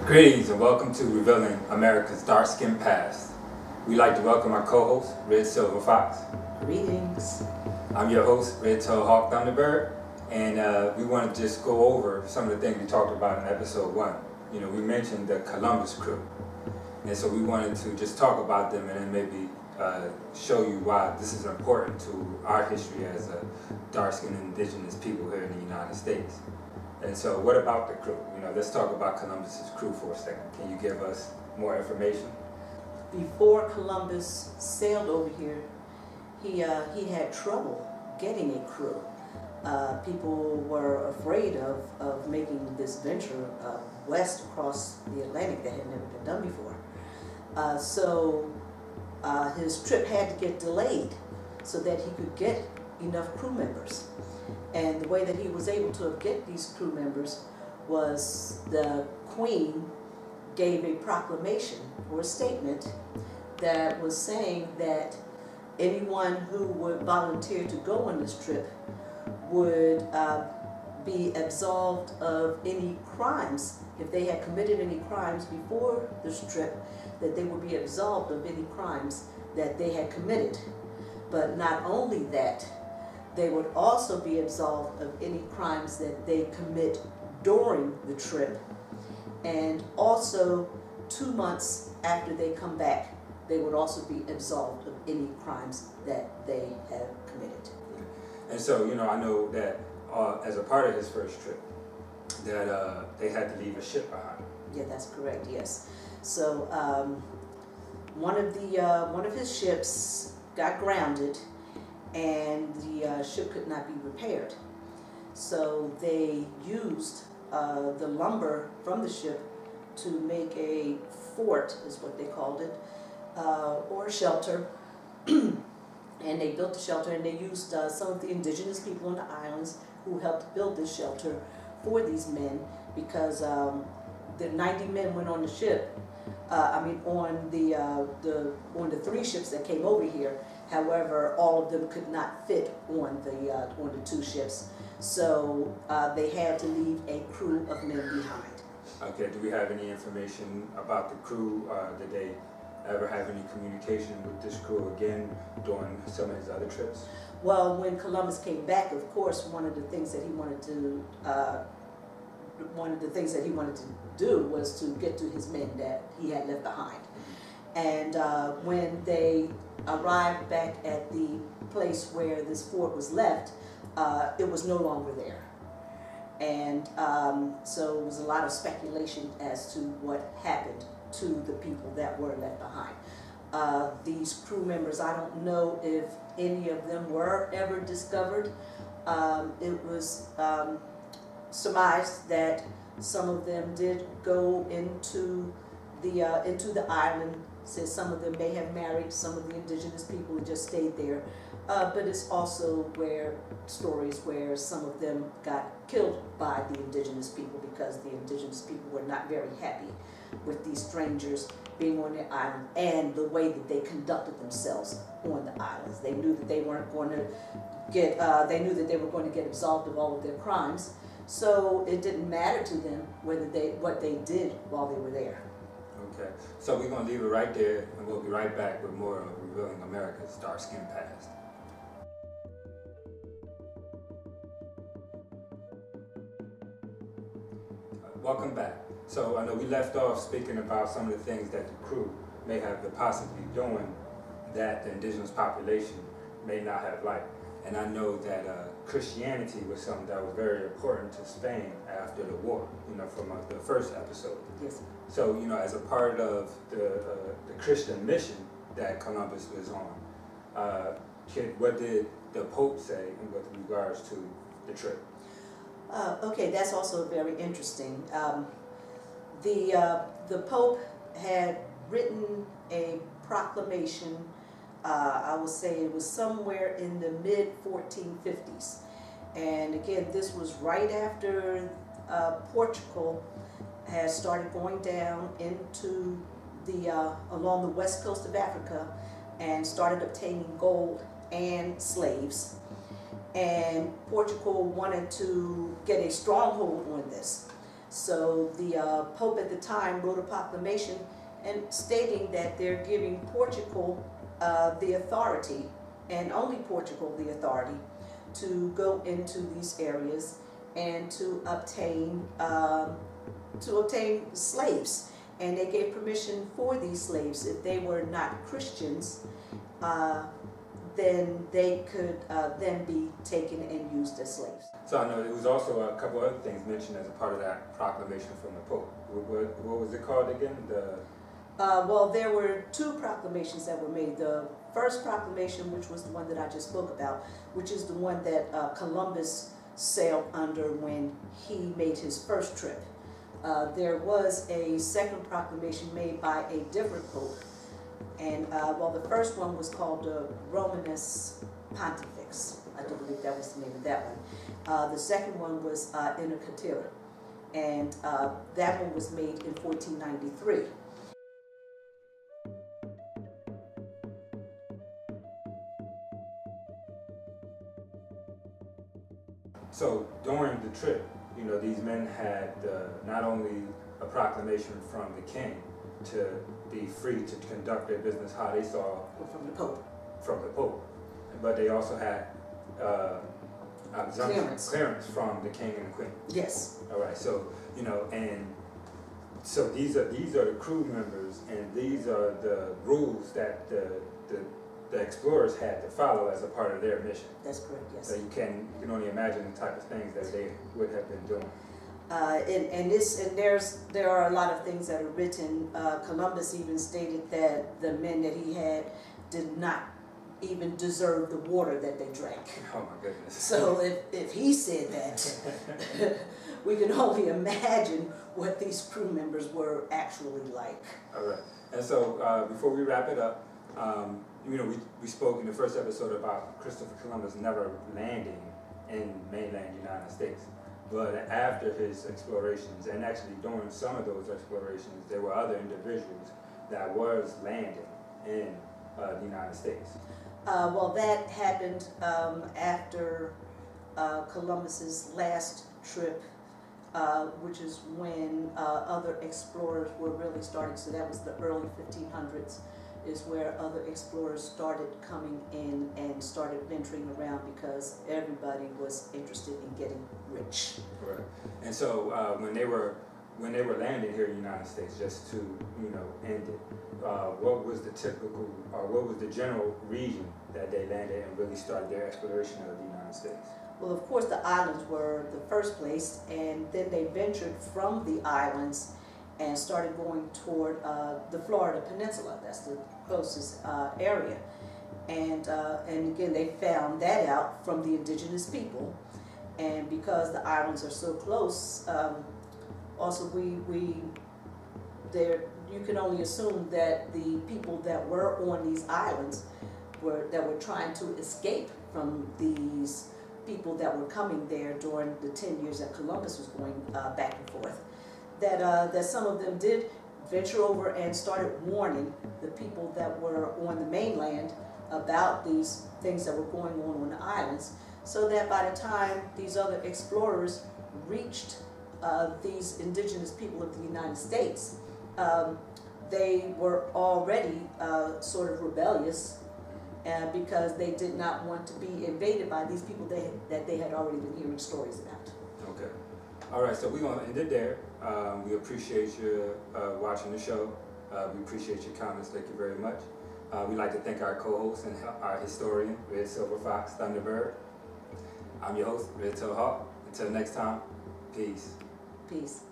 Greetings and welcome to Revealing America's Dark-Skinned Past. We'd like to welcome our co-host, Red Silver Fox. Greetings. I'm your host, Red-Tailed Hawk Thunderbird, and we want to just go over some of the things we talked about in episode 1. You know, we mentioned the Columbus crew, and so we wanted to just talk about them and then maybe show you why this is important to our history as a dark-skinned indigenous people here in the United States. And so what about the crew? You know, let's talk about Columbus's crew for a second. Can you give us more information? Before Columbus sailed over here, he had trouble getting a crew. People were afraid of making this venture west across the Atlantic that had never been done before. So his trip had to get delayed so that he could get enough crew members. And the way that he was able to get these crew members was the Queen gave a proclamation or a statement that was saying that anyone who would volunteer to go on this trip would be absolved of any crimes. If they had committed any crimes before this trip, that they would be absolved of any crimes that they had committed. But not only that, they would also be absolved of any crimes that they commit during the trip. And also, 2 months after they come back, they would also be absolved of any crimes that they have committed. And so, you know, I know that as a part of his first trip, that they had to leave a ship behind. Yeah, that's correct, yes. So, one of his ships got grounded, and the ship could not be repaired. So they used the lumber from the ship to make a fort, is what they called it, or a shelter. And they built the shelter, and they used some of the indigenous people on the islands who helped build this shelter for these men, because the 90 men went on the ship. On the 3 ships that came over here. However, all of them could not fit on the 2 ships, so they had to leave a crew of men behind. Okay. Do we have any information about the crew? Did they ever have any communication with this crew again during some of his other trips? Well, when Columbus came back, of course, one of the things that he wanted to do was to get to his men that he had left behind. And when they arrived back at the place where this fort was left, it was no longer there. And so it was a lot of speculation as to what happened to the people that were left behind. These crew members, I don't know if any of them were ever discovered. It was surmised that some of them did go into the island. Says some of them may have married some of the indigenous people and just stayed there. But it's also stories where some of them got killed by the indigenous people, because the indigenous people were not very happy with these strangers being on their island and the way that they conducted themselves on the islands. They knew that they weren't going to get, going to get absolved of all of their crimes. So it didn't matter to them what they did while they were there. Okay, so we're going to leave it right there, and we'll be right back with more of Revealing America's Dark-Skinned Past. Welcome back. So I know we left off speaking about some of the things that the crew may have been possibly doing that the indigenous population may not have liked. And I know that Christianity was something that was very important to Spain after the war, you know, from the first episode. Yes. So, you know, as a part of the Christian mission that Columbus was on, what did the Pope say with regards to the trip? Okay, that's also very interesting. The Pope had written a proclamation. I would say it was somewhere in the mid-1450s. And again, this was right after Portugal has started going down into along the west coast of Africa and started obtaining gold and slaves. and Portugal wanted to get a stronghold on this. So the Pope at the time wrote a proclamation and stating that they're giving Portugal the authority, and only Portugal the authority, to go into these areas and to obtain slaves. And they gave permission for these slaves. If they were not Christians, then they could then be taken and used as slaves. So I know there was also a couple other things mentioned as a part of that proclamation from the Pope. What was it called again? Well, there were two proclamations that were made. The first proclamation, which was the one that I just spoke about, which is the one that Columbus sailed under when he made his first trip. There was a second proclamation made by a different pope, and well, the first one was called the Romanus Pontifex. I do believe that was the name of that one. The second one was Inter Caetera, and that one was made in 1493. So during the trip, you know, these men had not only a proclamation from the king to be free to conduct their business how they saw from the Pope. From the Pope, but they also had clearance from the king and the queen. Yes. All right. So you know, and so these are the crew members, and these are the rules that the explorers had to follow as a part of their mission. That's correct, yes. So you can only imagine the type of things that they would have been doing. There are a lot of things that are written. Columbus even stated that the men that he had did not even deserve the water that they drank. Oh my goodness. So if he said that, we can only imagine what these crew members were actually like. All right. And so before we wrap it up, you know, we spoke in the first episode about Christopher Columbus never landing in mainland United States. But after his explorations, and actually during some of those explorations, there were other individuals that was landing in the United States. Well, that happened after Columbus's last trip, which is when other explorers were really starting. So that was the early 1500s. Is where other explorers started coming in and started venturing around because everybody was interested in getting rich. Right. And so when they were landing here in the United States, just to end it, what was the typical, or what was the general region that they landed and really started their exploration of the United States? Well, of course, the islands were the first place, and then they ventured from the islands and started going toward the Florida Peninsula. That's the closest area. And again, they found that out from the indigenous people. And because the islands are so close, also you can only assume that the people that were on these islands that were trying to escape from these people that were coming there during the 10 years that Columbus was going back and forth, that some of them did venture over and started warning the people that were on the mainland about these things that were going on the islands, so that by the time these other explorers reached these indigenous people of the United States, they were already sort of rebellious because they did not want to be invaded by these people that they had already been hearing stories about. Okay. All right, so we're going to end it there. We appreciate you watching the show. We appreciate your comments. Thank you very much. We'd like to thank our co-host and our historian, Red Silver Fox Thunderbird. I'm your host, Red Tail Hawk. Until next time, peace. Peace.